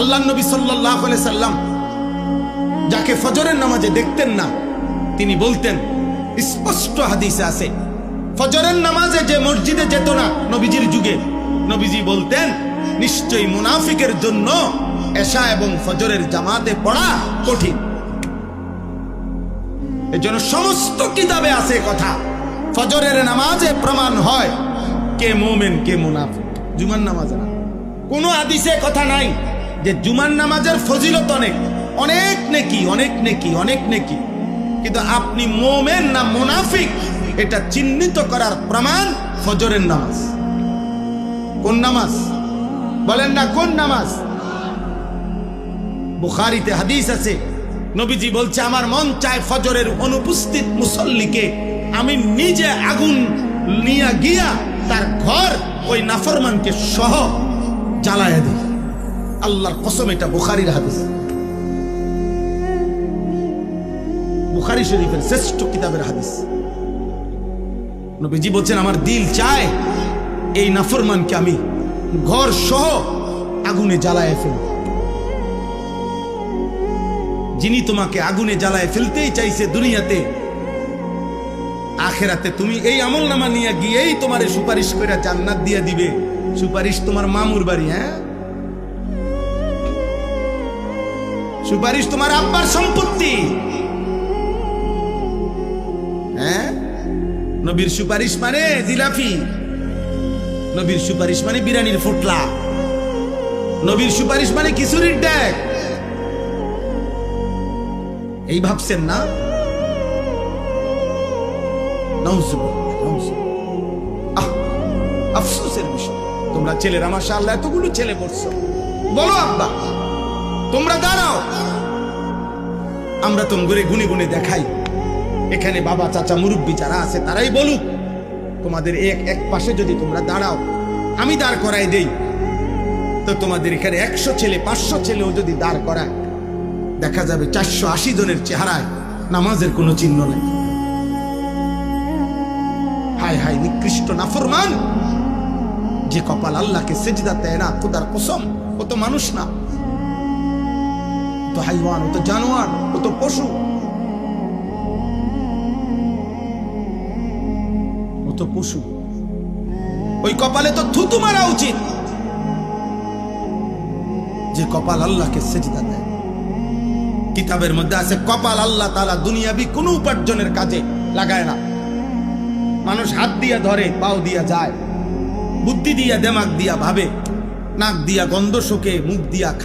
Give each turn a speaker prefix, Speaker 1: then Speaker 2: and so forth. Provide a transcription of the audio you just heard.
Speaker 1: আল্লাহর নবী সাল্লাল্লাহু আলাইহি সাল্লাম যাকে ফজরের নামাজে দেখতেন না, তিনি বলতেন, স্পষ্ট হাদিসে আছে, ফজরের নামাজে যে মসজিদে যেত না নবীজির যুগে, নবীজি বলতেন নিশ্চয়ই মুনাফিকের জন্য এশা এবং ফজরের জামাতে পড়া কঠিন। এজন্য সমস্ত কিতাবে আছে কথা, ফজরের নামাজে প্রমাণ হয় কে মুমিন কে মুনাফিক, জুমার নামাজে না। কোনো হাদিসে কথা নাই যে জুমার নামাজের ফজিলত অনেক, অনেক নেকি, অনেক নেকি, অনেক নেকি, কিন্তু আপনি মুমিন না মুনাফিক এটা চিহ্নিত করার প্রমাণ ফজরের নামাজ। কোন নামাজ বলেন না, কোন নামাজ? বুখারীতে হাদিস আছে, নবীজি বলছে, আমার মন চায় ফজরের অনুপস্থিত মুসল্লিকে আমি নিজে আগুন নিয়ে গিয়া তার ঘর ওই নাফরমানকে সহ জ্বালায়া দিই। আল্লাহর কসম, এটা বুখারীর হাদিস, বুখারী শরীফের শ্রেষ্ঠ কিতাবের হাদিস। নবীজি বলছেন, আমার দিল চায় এই নাফরমানকে আমি ঘর সহ আগুনে জ্বালায় ফেলব। যিনি তোমাকে আগুনে জ্বালায় ফেলতেই চাইছে দুনিয়াতে, আখেরাতে তুমি এই আমলনামা নিয়ে গিয়েই তোমারে সুপারিশ করে জান্নাত দিয়ে দিবে। সুপারিশ তোমার মামুর বাড়ি, হ্যাঁ, সুপারিশ তোমার আব্বার সম্পত্তি, হ্যাঁ। নবীর সুপারিশ মানে জিলাপি, নবীর সুপারিশ মানে বিরিয়ানির ফুটলা, নবীর সুপারিশ মানে খিচুড়ির ডেক। এই ভাবছেন না? আফসোসের বিষয়, তোমরা ছেলেরা মাশাআল্লাহ এতগুলো ছেলে পড়ছো, বলো আব্বা তোমরা দাঁড়াও, আমরা তো ঘুরে গুনে গুনে দেখাই। এখানে বাবা চাচা মুরব্বী যারা আছে তারাই বলুক, তোমাদের এক পাশে যদি তোমরা দাঁড়াও, আমি দাঁড় করাই দেই, তো তোমাদের এখানে 100 ছেলে 500 ছেলেও যদি দাঁড় করায়, দেখা যাবে 480 জনের চেহারায় নামাজের কোনো চিহ্ন নেই। হায় হায় নিকৃষ্ট নাফরমান, যে কপাল আল্লাহকে সেজদা দেয় না, খোদার কসম, ও তো মানুষ না, ও তো হাইওয়ান, ও তো জানোয়ার, ও তো পশু, ও তো পশু। ওই কপালে তো থুতু মারা উচিত, যে কপাল আল্লাহকে সেজদা দেয়। কিতাবের মধ্যে আছে, কপাল আল্লাহ তাআলা দুনিয়াবি কোনো উপার্জনের কাজে লাগায় না। মানুষ হাত দিয়া ধরে, পাও দিয়া যায়, বুদ্ধি দিয়া, দেমাগ দিয়া ভাবে, নাক দিয়া গন্ধ শোকে, মুখ দিয়া